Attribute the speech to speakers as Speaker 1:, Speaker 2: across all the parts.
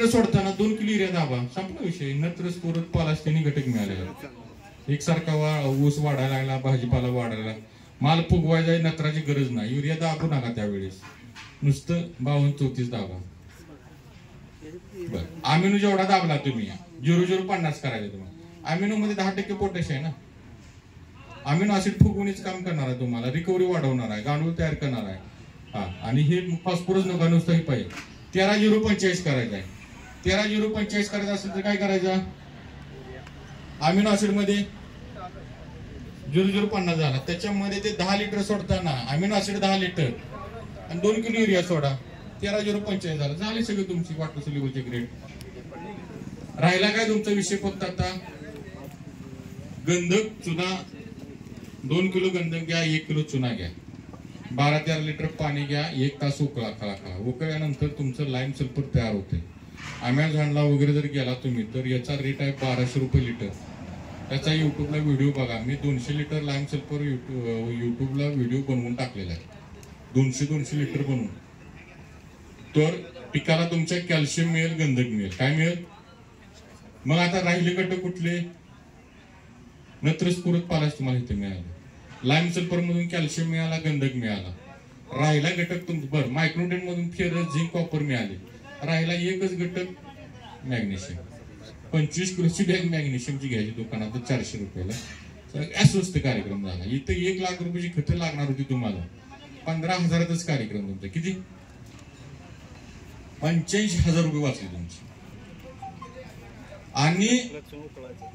Speaker 1: सोडताना 2 kilo urea दाबा, संपला विषय. नत्र स्फुरद पालास्तीनी घटक मिळालेला. एकसारखा ऊस वाढायला लागला, भाजीपाला वाढायला, माल फुगवायचा, नत्राची गरज नाही. युरिया दाबू नका त्यावेळेस, नुसतं 52-34 दाबा. बरं, अमिनो जेवढा दाबला तुम्ही 0-0-50 करायचं तुम्हाला. अमिनो मध्ये 10% पोटॅश आहे ना. अमिनो ऍसिड फुगवण्याचं काम करणार आहे, तुम्हाला रिकव्हरी वाढवणार आहे, गांडूळ तयार करणार आहे. हा, आणि हे फॉस्फरस नका नुसतं हे पाहिजे. 13-0-45 करायचं आहे. 13-0-45 करायचं असेल तर काय करायचं, अमिनो ऍसिड मध्ये 0-0-50 झाला, त्याच्यामध्ये ते 10 लिटर सोडताना अमिनो ऍसिड 10 लिटर आणि 2 किलो युरिया सोडा, 13-0-45 झालं. झाली सगळी तुमची वॉटर सोल्युबलची ग्रेड. राहिला काय तुमचा विषय फक्त आता गंधक चुना. 2 किलो गंधक घ्या, 1 किलो चुना घ्या, 12-13 लिटर पाणी घ्या, 1 तास उकळा. खळा उकळल्यानंतर तुमचं लाईम सल्फर तयार होते. अमेझॉनला वगैरे जर गेला तुम्ही तर याचा रेट आहे 1200 रुपये लिटर. त्याचा युट्यूबला व्हिडिओ बघा. मी 200 लिटर लाईम सल्फर युट्यूबला व्हिडिओ बनवून टाकलेला आहे. 200 लिटर बनवून. तर पिकाला तुमच्या कॅल्शियम मिळेल, गंधक मिळेल. काय मिळेल मग? आता राहिले घटक कुठले? नत्र स्फुरद पालाश तुम्हाला इथे मिळाले, लाईम सल्फर मधून कॅल्शियम मिळाला, गंधक मिळाला. राहिला घटक तुमचं बरं, मायक्रोन्यूट्रिएंट मधून फेरस, झिंक, कॉपर मिळाले. राहिला एकच घटक मॅग्नेशियम. 25 किलोची बॅग मॅग्नेशियमची घ्यायची दुकानात 400 रुपयाला. अस्वस्थ कार्यक्रम झाला. इथं 1 लाख रुपयाची खतं लागणार होती तुम्हाला, 15,000च कार्यक्रम तुमचा. किती? 85,000 रुपये वाचले तुमचे. आणि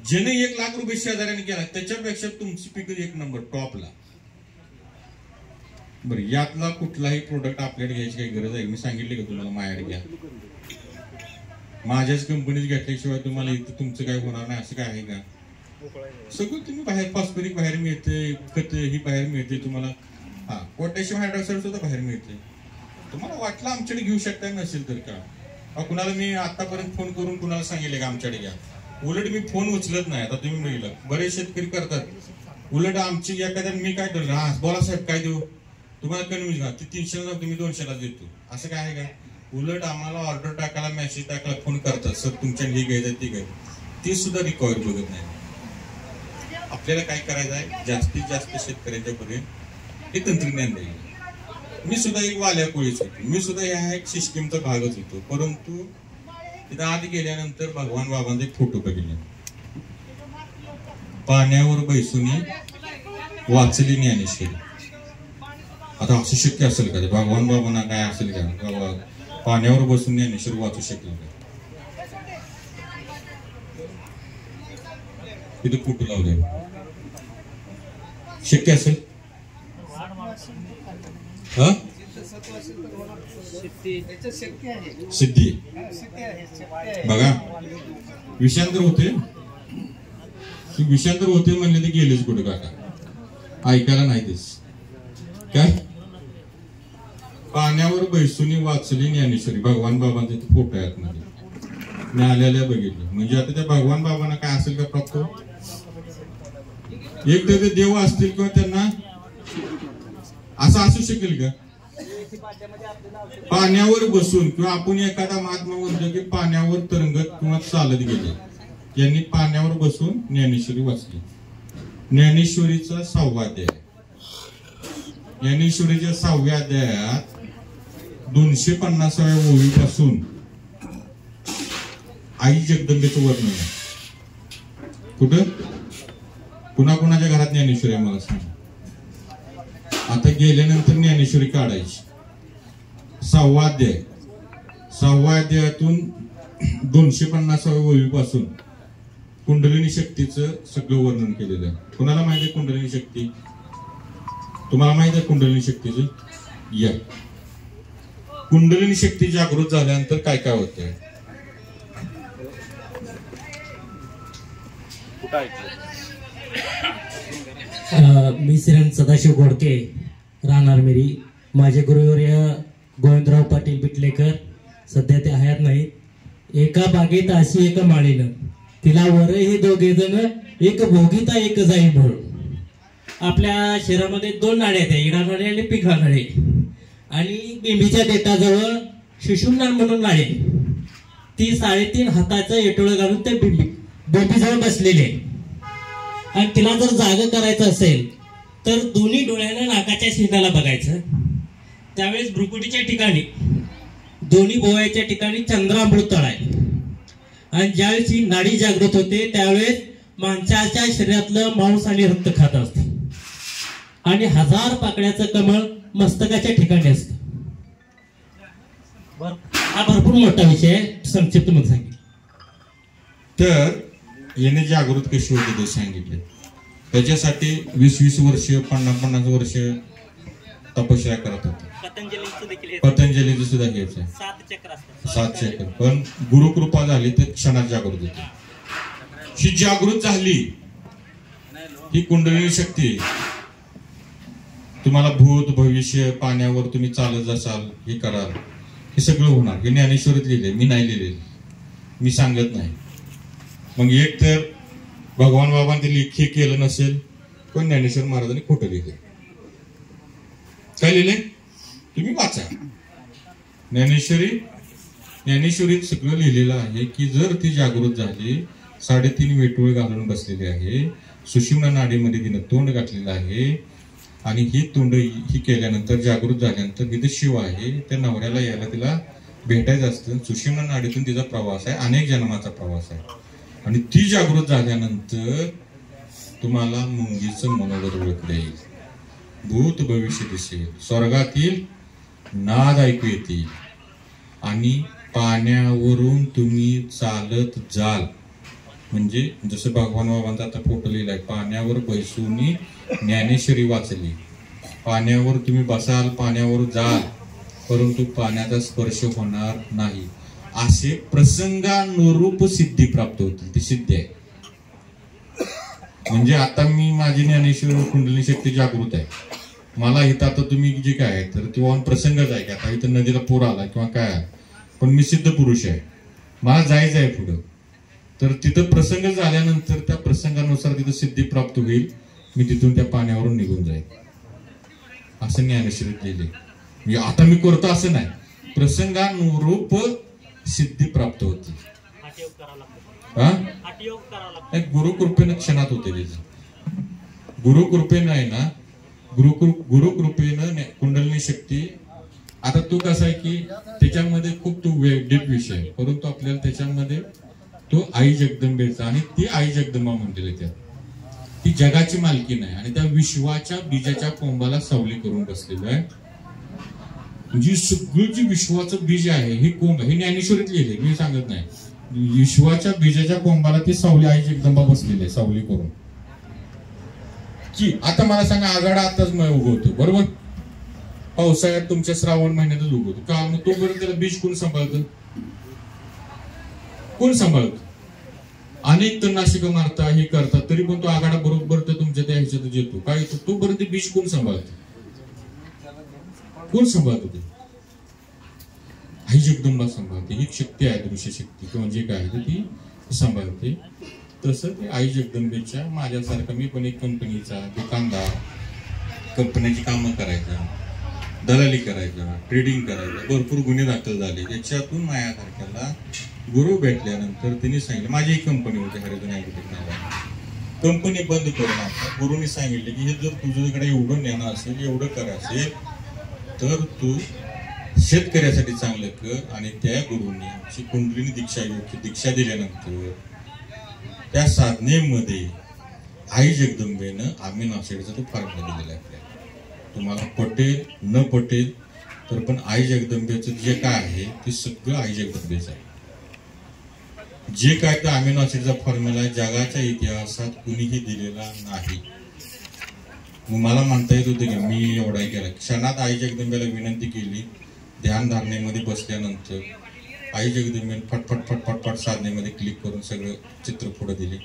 Speaker 1: ज्याने 1 लाख रुपये शेजाऱ्याने केला त्याच्यापेक्षा तुमची पीक 1 नंबर टॉपला. बरं, यातला कुठलाही प्रोडक्ट आपल्याकडे घ्यायची काही गरज आहे? मी सांगितले का तुम्हाला माहेर घ्या, माझ्याच कंपनीत घेतल्याशिवाय तुम्हाला इथं तुमचं काय होणार नाही असं काय आहे का? सगळं तुम्ही बाहेर, फॉस्फरिक बाहेर मिळते, खत ही बाहेर मिळते तुम्हाला. हा, पोटॅशियम हायड्रॉक्साईड सुद्धा बाहेर मिळते. तुम्हाला वाटलं आमच्याकडे घेऊ शकता, नसेल तर का? कुणाला मी आतापर्यंत फोन करून कुणाला सांगितले का आमच्याकडे घ्या? उलट मी फोन उचलत नाही. आता तुम्ही बघितलं बरेच शेतकरी करतात. उलट आमची एखाद्या मी काय करतो, हा बोला साहेब काय देऊ तुम्हाला, कन्व्हिन्स घ्या, ती 300ला तुम्ही 200ला देतो, असं काय आहे का? उलट आम्हाला ऑर्डर टाकायला, मेसेज टाकायला फोन करतात, सर तुमच्या हे घ्यायचं ते घ्यायचं, ते सुद्धा रिकॉर्ड बघत नाही. आपल्याला काय करायचं आहे, जास्तीत जास्त शेतकऱ्यांच्या पर्यंत हे तंत्रज्ञान द्यायचं. मी सुद्धा एक वाल्या कोळीच होतो, मी सुद्धा ह्या एक सिस्टीमचा भागच होतो. परंतु तिथं आत गेल्यानंतर भगवान बाबांचे फोटो बघितले. पाण्यावर बैसून वाचली ज्ञानेश्वरी. आता असं शक्य असेल का? भगवान बाबांना काय असेल का पाण्यावर बसून ज्ञानेश्वरी वाचू शकेल का? तिथे फोटो लावले, शक्य असेल? सिद्धी बघा, विषांतर होते, विषांतर होते म्हणले ते गेलेच कुठे काका, ऐकायला नाही तेच. काय पाण्यावर बैसून वाचली ज्ञानेश्वरी, भगवान बाबांचे फोटो आहेत मध्ये मी आलेल्या बघितले. म्हणजे आता त्या भगवान बाबांना काय असेल का प्राप्त? एक तर ते देव असतील किंवा त्यांना असं असू शकेल का? पाण्यावर बसून, किंवा आपण एखादा महात्मा म्हणतो की पाण्यावर तरंगत किंवा चालत गेले, यांनी पाण्यावर बसून ज्ञानेश्वरी वाचली. ज्ञानेश्वरीचा 6वा अध्याय. ज्ञानेश्वरीच्या 6व्या अध्यायात 250व्या ओळीपासून आई जगदंबेचं वर्णन आहे. कुठं कुणाकुणाच्या घरात ज्ञानेश्वरी आहे मला सांग. आता गेल्यानंतर ज्ञानेश्वरी काढायची. 6वा अध्याय, 6व्या अध्यायातून 250व्या ओळीपासून कुंडलिनी शक्तीचं सगळं वर्णन केलेलं आहे. कुणाला माहिती आहे कुंडलिनी शक्ती? तुम्हाला माहिती आहे कुंडलिनी शक्तीचं? या कुंडलिनी शक्ती जागृत झाल्यानंतर काय काय होतंय?
Speaker 2: मी श्री सदाशिव घोडके, राहणार मिरी. माझे गुरुवर्य गोविंदराव पाटील बिटलेकर सध्या ते हयात नाहीत. एका बागेत अशी एका माळीनं, तिला वर हे दोघे जण एक भोगीता एक जाई म्हणून. आपल्या शहरामध्ये 2 नाळे आहेत, इडा नाळे आणि पिघा नाळे. आणि बिंबीच्या देठाजवळ शिशुमनान म्हणून नाळे, ती 3.5 हाताचं येटोळं घालून त्या बेबीजवळ बसलेली आहे. आणि तिला जर जाग करायचं असेल तर दोन्ही डोळ्यानं नाकाच्या शेंगाला बघायचं. त्यावेळेस भ्रुकुटीच्या ठिकाणी दोन्ही भोवयाच्या ठिकाणी चंद्रामृत तळ आहे. आणि ज्यावेळेस ही नाडी जागृत होते त्यावेळेस माणसाच्या शरीरातलं मांस आणि रक्त खात असते. आणि 1000 पाकळ्याचं कमळ मस्तकाच्या ठिकाणी असतं. हा भरपूर मोठा विषय आहे, संक्षिप्त मध्ये सांगितलं.
Speaker 1: तर येणे जागृत कशी होते ते सांगितले. त्याच्यासाठी 20-20 वर्ष 50-50 वर्ष तपश्चर्या करत होते. पतंजलीचं सुद्धा घ्यायचं 7 चक्र. पण गुरुकृपा झाली तर क्षणात जागृत होते. ही जागृत झाली ही कुंडलिनी शक्ती. तुम्हाला भूत भविष्य पाण्यावर तुम्ही चालत जासाल, हे कराल, हे सगळं होणार. हे ज्ञानेश्वरीत लिहिले, मी नाही लिहिले, मी सांगत नाही. मग एक तर भगवान बाबांनी लिखे केलं नसेल, पण ज्ञानेश्वर महाराजांनी खोटं लिहिले. काय लिहिले तुम्ही वाचा. ज्ञानेश्वरीत सगळं लिहिलेलं आहे की जर ती जागृत झाली, 3.5 वेटोळ घालून बसलेली आहे, सुषुम्ना नाडीमध्ये तिनं तोंड घातलेलं आहे. आणि ही तोंड ही केल्यानंतर जागृत झाल्यानंतर तिथे शिव आहे, त्या नवऱ्याला यायला तिला भेटायचं असतं. सुषुम्ना नाडीतून तिचा प्रवास आहे, अनेक जन्माचा प्रवास आहे. आणि ती जागृत झाल्यानंतर तुम्हाला मुंगीचं मनोगत ओळखता येईल, भूत भविष्य दिसेल, स्वर्गातील नाद ऐकू येतील. आणि पाण्यावरून तुम्ही चालत जाल. म्हणजे जसं भगवान बाबांचा आता फोटो लिहिलाय, पाण्यावर बैसून ज्ञानेश्वरी वाचली. पाण्यावर तुम्ही बसाल, पाण्यावर जाल, परंतु पाण्याचा स्पर्श होणार नाही. असे प्रसंगानुरूप सिद्धी प्राप्त होतील. ती सिद्धी आहे. म्हणजे आता मी माझी ज्ञानेश्वर कुंडलिनी शक्ती जागृत आहे. मला इथं आता तुम्ही जे काय आहे तर किंवा प्रसंगच आहे की आता इथं नदीला पूर आला किंवा काय, पण मी सिद्ध पुरुष आहे, मला जायचं आहे पुढं. तर तिथं प्रसंग झाल्यानंतर त्या प्रसंगानुसार तिथं सिद्धी प्राप्त होईल. मी तिथून त्या पाण्यावरून निघून जाईल, असं ज्ञानेश्वरीत लिहिले. म्हणजे आता मी करतो असं नाही, प्रसंगानुरूप सिद्धी प्राप्त होती. गुरुकृपेनं क्षणात होते. गुरुकृपेनं आहे ना, गुरुकृपेनं कुंडलिनी शक्ती. आता तो कसा आहे की त्याच्यामध्ये खूप तो डीप विषय आहे, परंतु आपल्याला त्याच्यामध्ये तो आई जगदंबेचा, आणि ती आई जगदंबा म्हणलेली त्यात ती जगाची मालकी नाही. आणि त्या विश्वाच्या बीजाच्या कोंबाला सावली करून बसलेलं आहे. म्हणजे सगळं जे विश्वाचं बीज आहे हे कोंब, हे ज्ञानेश्वरीत लिहिले, मी सांगत नाही. विश्वाच्या बीजाच्या कोंबाला ती सावली आई जगदंबा बसलेली आहे, सावली करून. की आता मला सांगा, आघाडा आताच उगवतो बरोबर, पावसाळ्यात तुमच्या श्रावण महिन्यातच उगवतो का? मग तोपर्यंत त्याला बीज कोण सांभाळतं? कोण सांभाळतं? अनेक तणनाशक मारता, हे करतात, तरी पण तो आघाडा बरोबर तर तुमच्या त्या ह्याच्यातच येतो. काय येतो तोपर्यंत बीज कोण सांभाळतं? कोण सांभाळतो? ते आई जगदंबा सांभाळते. ही शक्ती आहे, दृश्य शक्ती किंवा जे काय आहे ती सांभाळते. तसं ते आई जगदंबेच्या, माझ्यासारखा मी पण एक कंपनीचा दुकानदार, कंपन्याची कामं करायचा, दलाली करायचा, ट्रेडिंग करायचा, भरपूर गुन्हे दाखल झाले. त्याच्यातून माझ्यासारख्याला गुरु भेटल्यानंतर त्यांनी सांगितलं, माझी एक कंपनी होती हरिजन ॲग्रीटेक्नॉलॉजी, कंपनी बंद करून आता गुरुनी सांगितले की हे जर तुझ्याकडे एवढं ज्ञान असेल, एवढं करायचं असेल, तर तू शेतकऱ्यासाठी चांगलं कर. आणि त्या गुरुंनी आमची कुंडलिनी दीक्षा, योग्य दीक्षा दिल्यानंतर त्या साधनेमध्ये आई जगदंबेनं आमीन ऑक्साईडचा तो फॉर्म्युला दिलेला आहे. तुम्हाला पटेल न पटेल तर पण आई जगदंबेचं जे काय आहे ते सगळं आई जगदंबेचं आहे. जे काय तर अमिनो ऍसिडचा फॉर्म्युला जगाच्या इतिहासात कुणीही दिलेला नाही. मला म्हणता येत होतं की मी एवढा केला. क्षणात आई जगदंबेला विनंती केली, ध्यान धारणेमध्ये बसल्यानंतर आई जगदंबेने फटफट फटफट फट साधनेमध्ये क्लिक करून सगळं चित्र पुढे दिले.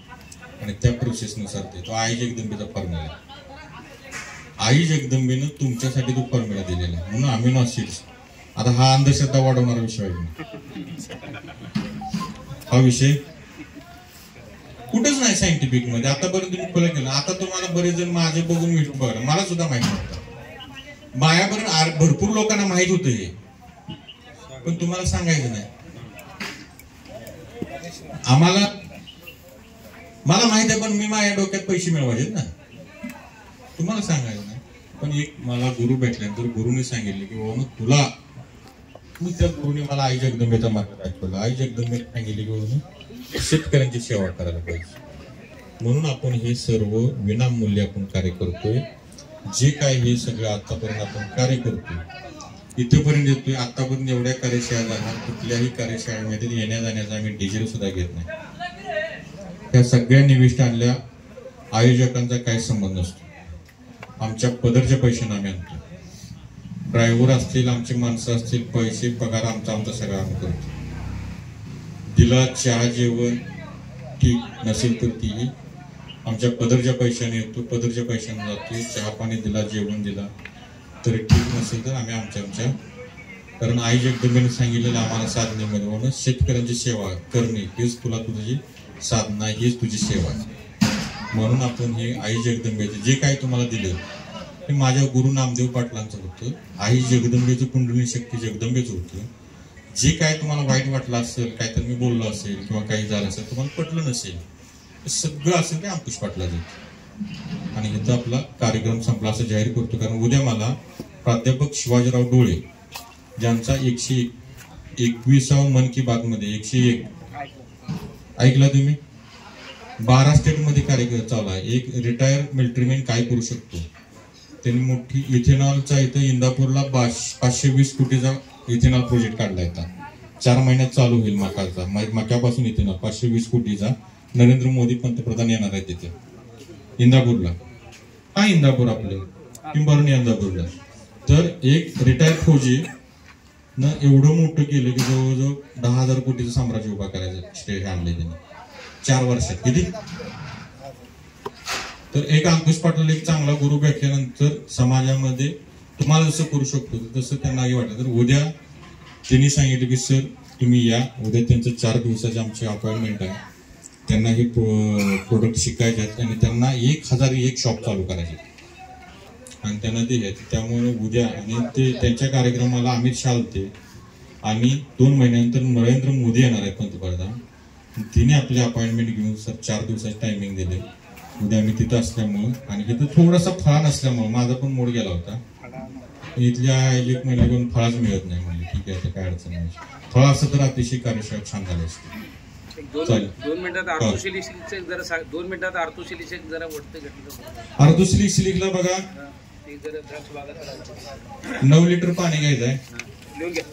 Speaker 1: आणि त्या प्रोसेसनुसार ते तो आई जगदंबेचा फॉर्म्युला. आई जगदंबेनं तुमच्यासाठी तो फॉर्म्युला दिलेला आहे. म्हणून अमिनो ऍसिड्स, आता हा अंधश्रद्धा वाढवणारा विषय आहे. हा विषय कुठंच नाही सायंटिफिक मध्ये आतापर्यंत तुम्ही फॉलो केलं. आता तुम्हाला बरेच जण माझे बघून बघा, मला सुद्धा माहित नव्हतं. मायापर्यंत भरपूर लोकांना माहित होतं हे, पण तुम्हाला सांगायचं नाही. आम्हाला मला माहित आहे, पण मी माझ्या डोक्यात पैसे मिळवायचे ना, तुम्हाला सांगायचं नाही. पण एक मला गुरु भेटल्यानंतर गुरुने सांगितले की बाबा तुला, मी त्या गुरुने मला आई जगदंबेचा मार्ग दाखवला. आई जगदंबे सांगितले की बाबा शेतकऱ्यांची सेवा करायला पाहिजे, म्हणून आपण हे सर्व विनामूल्य आपण कार्य करतोय. जे काय हे सगळं आतापर्यंत आपण कार्य करतोय इथेपर्यंत येतोय. आतापर्यंत एवढ्या कार्यशाळा झाल्या, कुठल्याही कार्यशाळेमध्ये येण्या जाण्याचा आम्ही डिझेल सुद्धा घेत नाही. त्या सगळ्या निविष्ट आणल्या, आयोजकांचा काही संबंध नसतो. आमच्या पदरच्या पैशाने आम्ही आणतो. ड्रायव्हर असतील, आमची माणसं असतील, पैसे पगार आमचा सगळं आम्ही करतो. दिला चहा जेवण ठीक नसेल तर ती आमच्या पदरच्या पैशाने येतो, पदरच्या पैशाने जातो. चहा पाणी दिला, जेवण दिला तरी ठीक नसेल तर आम्ही आमच्या, कारण आई जगदंबेने सांगितलेलं आम्हाला साधनेमध्ये म्हणून शेतकऱ्यांची सेवा करणे हेच तुला तुझी साधना, हीच तुझी सेवा आहे. म्हणून आपण हे आई जगदंबेचे जे काही तुम्हाला दिलं हे माझ्या गुरु नामदेव पाटलांचं होतं. आई जगदंबेचं कुंडलिनी शक्ती जगदंबेचं होतं. जे काय तुम्हाला वाईट वाटलं असेल, काहीतरी मी बोललो असेल किंवा काही झालं असेल, तुम्हाला पटलं नसेल, सगळं असेल ते अंकुश पाटलाचं होतं. आणि इथं आपला कार्यक्रम संपला असं जाहीर करतो. कारण उद्या मला प्राध्यापक शिवाजीराव डोळे ज्यांचा 121 मन की बात मध्ये 101 ऐकला तुम्ही, 12 स्टेटमध्ये कार्यक्रम चालू आहे. एक रिटायर्ड मिलिटरीमॅन काय करू शकतो, त्यांनी मोठी इथेनॉलचा इथं इंदापूरला 520 कोटीचा इथेनॉल प्रोजेक्ट काढला होता. 4 महिन्यात चालू होईल मकाचा, मक्यापासून इथेनॉल 520 कोटीचा. नरेंद्र मोदी पंतप्रधान येणार आहेत तिथे इंदापूरला. हा इंदापूर आपले किंबर्णी इंदापूरला. तर एक रिटायर्ड फौजी न एवढं मोठं केलं की जवळजवळ 10,000 कोटीचं साम्राज्य उभा करायचं स्टेज आणले त्यांनी 4 वर्षात. किती? तर एक अंकुश पाटील एक चांगला गुरु भेटल्यानंतर समाजामध्ये तुम्हाला जसं करू शकतो तसं त्यांनाही वाटलं. तर उद्या त्यांनी सांगितलं की सर तुम्ही या. उद्या त्यांचं 4 दिवसाची आमची अपॉइंटमेंट आहे. त्यांना हे प्रोडक्ट शिकायचे आहेत आणि त्यांना 1001 शॉप चालू करायचे आणि त्यांना ते आहेत. त्यामुळे उद्या आणि ते त्यांच्या कार्यक्रमाला अमित शहा होते आणि 2 महिन्यानंतर नरेंद्र मोदी येणार आहेत पंतप्रधान. तिने आपली अपॉइंटमेंट घेऊन सर 4 दिवसाचे टायमिंग दिले. उद्या आम्ही तिथं असल्यामुळं आणि तिथं थोडासा फळा नसल्यामुळं माझा पण मूड गेला होता. इथल्या इलेक्ट म्हणजे कोण फळाच मिळत नाही. म्हणजे ठीक आहे, काय अडचण नाही. फळ असं तर अतिशय कार्यशाळा छान झाली असते.
Speaker 3: 2 मिनिटात आर्थोशिलिक जरा 2 मिनिटात आर्थोशिलिक जरा वाटतं घेतलं.
Speaker 1: आर्थोशिलिकला बघा 9 लिटर पाणी घ्यायचं आहे.
Speaker 3: लिहून घ्या.